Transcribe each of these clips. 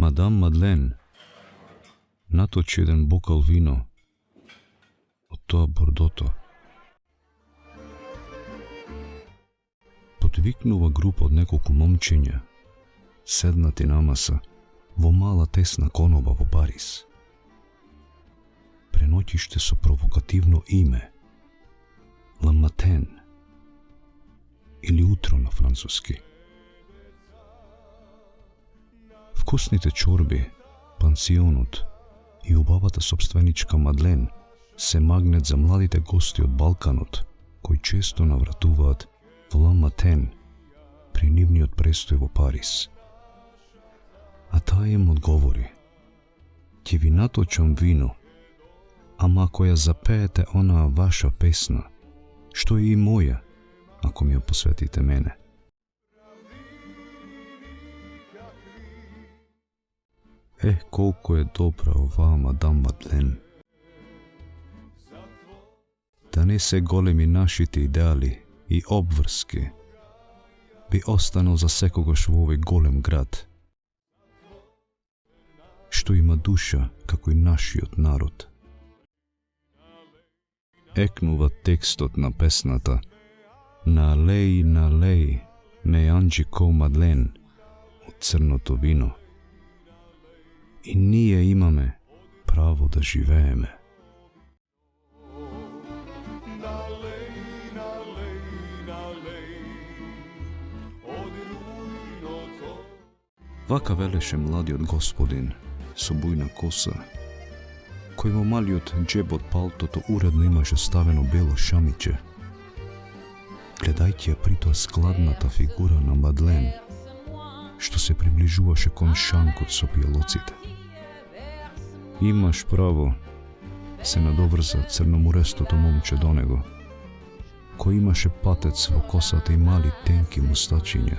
Madame Madeleine, natoči jedan bokal vino od toa Bordoto. Подвикнува група од неколку момчиња, седнати намаса во мала тесна коноба во Париз. Преноќиште со провокативно име Le Matin или утро на француски. Вкусните чорби, пансионот и убавата сопственичка Мадлен се магнет за младите гости од Балканот, кои често навратуваат во Le Matin при нивниот престој во Париз. А таа им одговори: ќе ви наточам вино, ама ако ја запеете онаа ваша песна, што е и моја, ако ми ја посветите мене. Колку е добра оваа мадам Мадлен. Да не се големи нашите идеали и обврски, би останал за секогаш во овој голем град, што има душа како и нашиот народ. Екнува текстот на песната На алеи, ме Анџико Мадлен од црното вино. И ние имаме право да живееме. Вака велеше младиот господин со бујна коса, кој во малиот џеб од палтото уредно имаше ставено бело шамиче, гледајќи ја притоа складната фигура на Мадлен, што се приближуваше кон шанкот со пијалоците. Имаш право, се надоврза црномурестото момче до него, кој имаше патец во косата и мали тенки мустачиња.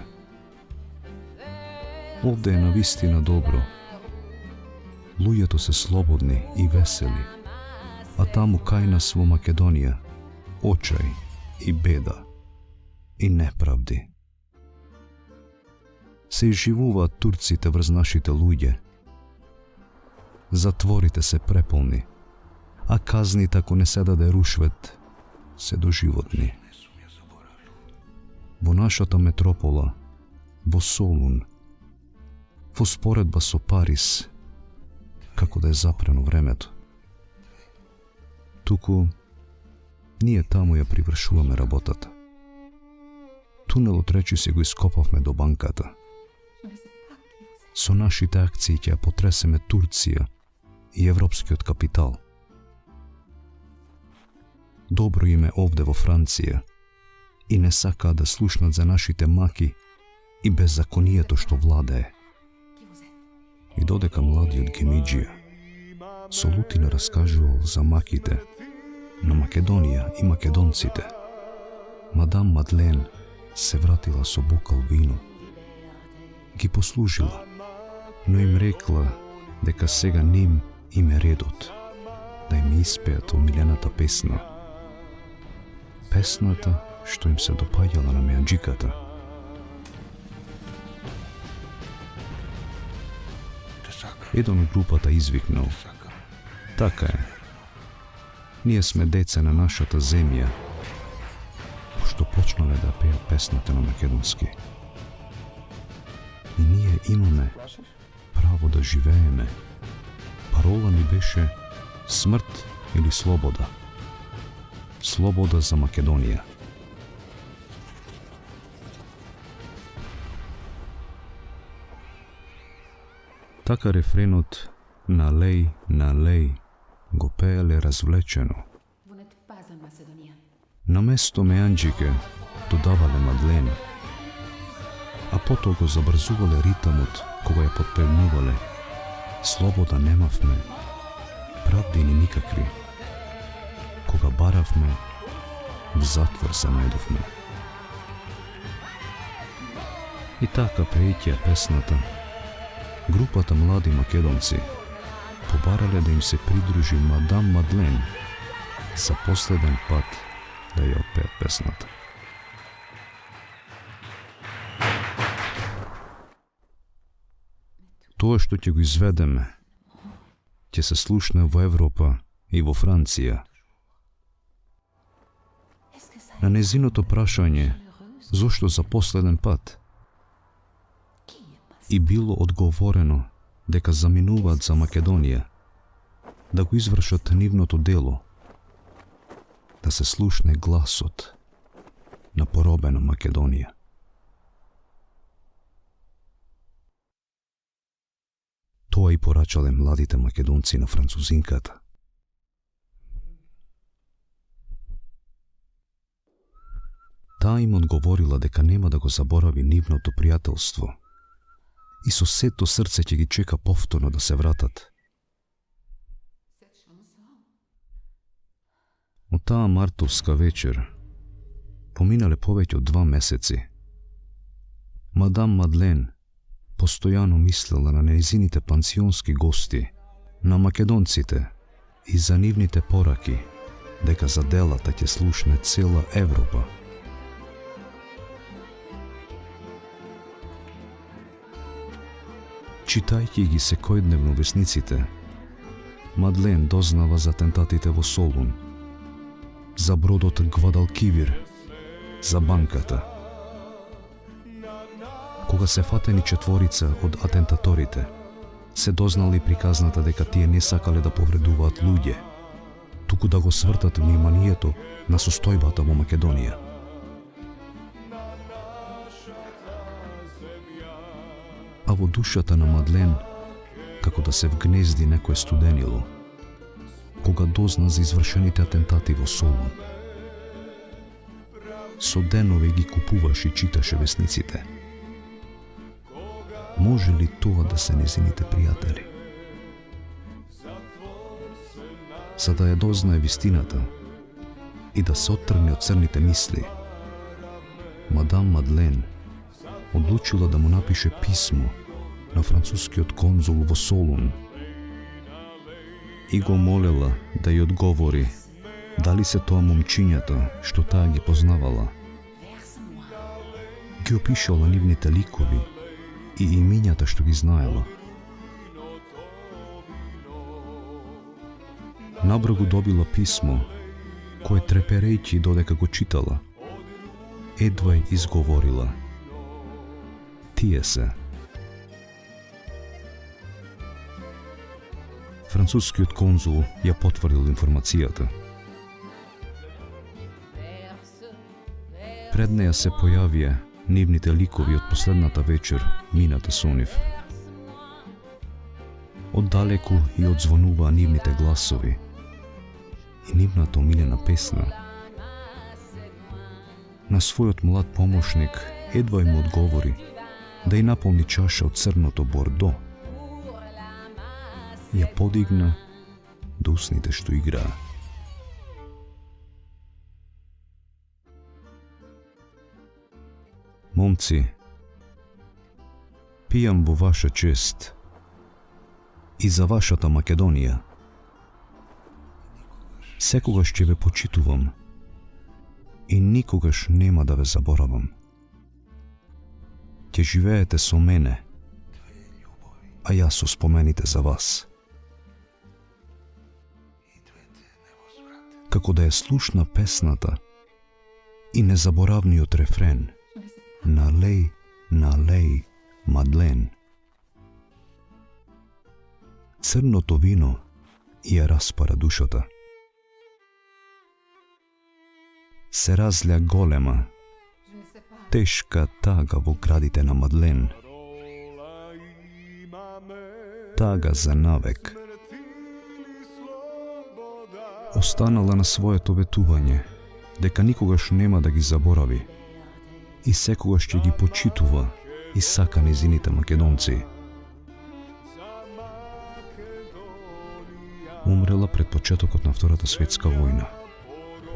Овде е навистина добро. Луѓето се слободни и весели, а таму кај нас во Македонија очај и беда и неправди. Се изживуваат турците врз нашите луѓе. Затворите се преполни, а казните ако не се даде рушвет се доживотни. Во нашата метропола, во Солун, во споредба со Париз, како да е запрено времето. Туку, ние таму ја привршуваме работата. Тунелот речи се го ископавме до банката. Со нашите акции ќе ја потресеме Турција и европскиот капитал. Добро име овде во Франција и не сакаат да слушнат за нашите маки и беззаконието што владее. И додека младиот Гемиџија со лутина раскажувал за маките на Македонија и македонците, мадам Мадлен се вратила со бокал вино. Ги послужила, но им рекла дека сега ним им е редот да им испеат омилената песна. Песната што им се допаѓала на меанџиката. Еден од групата извикнал: така е, ние сме деца на нашата земја, што почнале да пеат песната на македонски. И ние имаме право да живееме. Парола ни беше смрт или слобода. Слобода за Македонија. Така рефренот на леј го пееле развлечено. На место меанџике додавале Мадлен, а потоа го забрзувале ритамот кога ја потпевнувале. Слобода немавме, правди ни никакви. Кога баравме, в затвор се најдовме. И така пејќи песната, групата млади македонци побарале да им се придружи мадам Мадлен за последен пат да ја отпеат песната. Тоа што ќе го изведеме, ќе се слушне во Европа и во Франција. На незиното прашање, зошто за последен пат, и било одговорено дека заминуваат за Македонија, да го извршат нивното дело, да се слушне гласот на поробена Македонија. Тоа и порачале младите македонци на французинката. Таа им одговорила дека нема да го заборави нивното пријателство и со сето срце ќе ги чека повторно да се вратат. Од таа мартовска вечер поминале повеќе од 2 месеци. Мадам Мадлен постојано мислела на нејзините пансионски гости, на македонците и за нивните пораки, дека за делата ќе слушне цела Европа. Читајќи ги секојдневно весниците, Мадлен дознава за атентатите во Солун, за бродот Гвадалкивир, за банката. Кога се фатени 4 од атентаторите, се дознали приказната дека тие не сакале да повредуваат луѓе, туку да го свртат вниманието на состојбата во Македонија. А во душата на Мадлен, како да се вгнезди некое студенило, кога дозна за извршените атентати во Солун. Со денови ги купуваше и читаше весниците. Може ли тоа да се незините пријатели? За да ја дознае вистината и да се оттргне од црните мисли, мадам Мадлен одлучила да му напише писмо на францускиот конзул во Солун и го молела да ја одговори дали се тоа момчињата што таа ги познавала. Ги опишала нивните ликови и имињата што ги знаела. Набрзо добила писмо, кое треперејќи додека го читала, едвај изговорила: тие се. Францускиот конзул ја потврдил информацијата. Пред неја се појавија нивните ликови од последната вечер мината со нив. Оддалеку и одзвонуваа нивните гласови и нивната омилена песна. На својот млад помошник едва им одговори да ја наполни чаша од црното бордо. Ја подигна до усните што играа. Момци, пијам во ваша чест и за вашата Македонија. Секогаш ќе ве почитувам и никогаш нема да ве заборавам. Ќе живеете со мене, а јас со спомените за вас. Како да ја слушна песната и незаборавниот рефрен: Налеј, налеј, Мадлен. Црното вино ја распара душата. Се разля голема, тешка тага во градите на Мадлен. Тага за навек. Останала на своето ветување, дека никогаш нема да ги заборави и секогаш ќе ги почитува и сака незините македонци. Умрела пред почетокот на Втората светска војна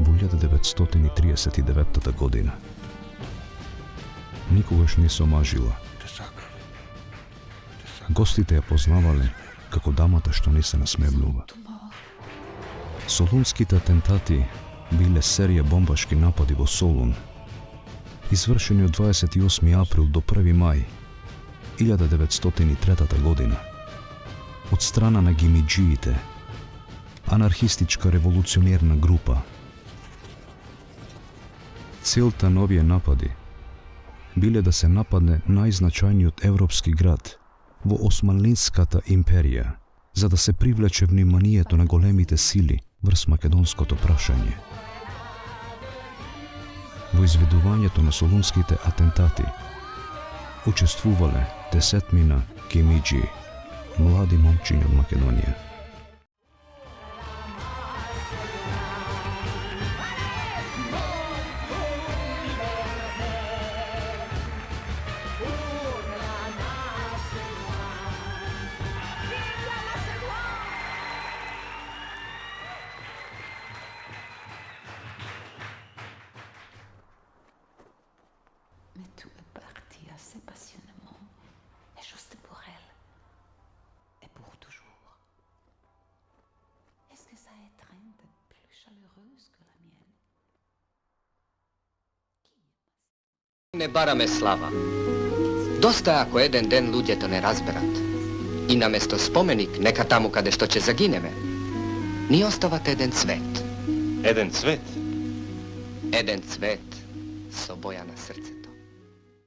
во 1939 година. Никогаш не се омажила. Гостите ја познавале како дамата што не се насмевнува. Солунските атентати биле серија бомбашки напади во Солун, извршени од 28 април до 1 мај 1903 godina. Od strana na Gimidžijite, anarhistička revolucionirna grupa. Cilj ta novije napadi bile da se napadne najznačajniji evropski grad v Osmanlinskata imperija, za da se privleče vnimanije na golemite sili vrst makedonsko vprašanje. V izvedovanju na solunskite atentati učestvovale 10 Gimidži, mladi momčini od Makedonije. Mais tout est parti assez passionnément, et juste pour elle, et pour toujours. Est-ce que sa étreinte est plus chaleureuse que la mienne? Ne bara me slava. Dosta je ako jeden den ludje to ne razberat. I namesto spomenik neka tamo kade što će zagineve, ni ostavate jeden cvet. Eden cvet? Eden cvet s obojana srce.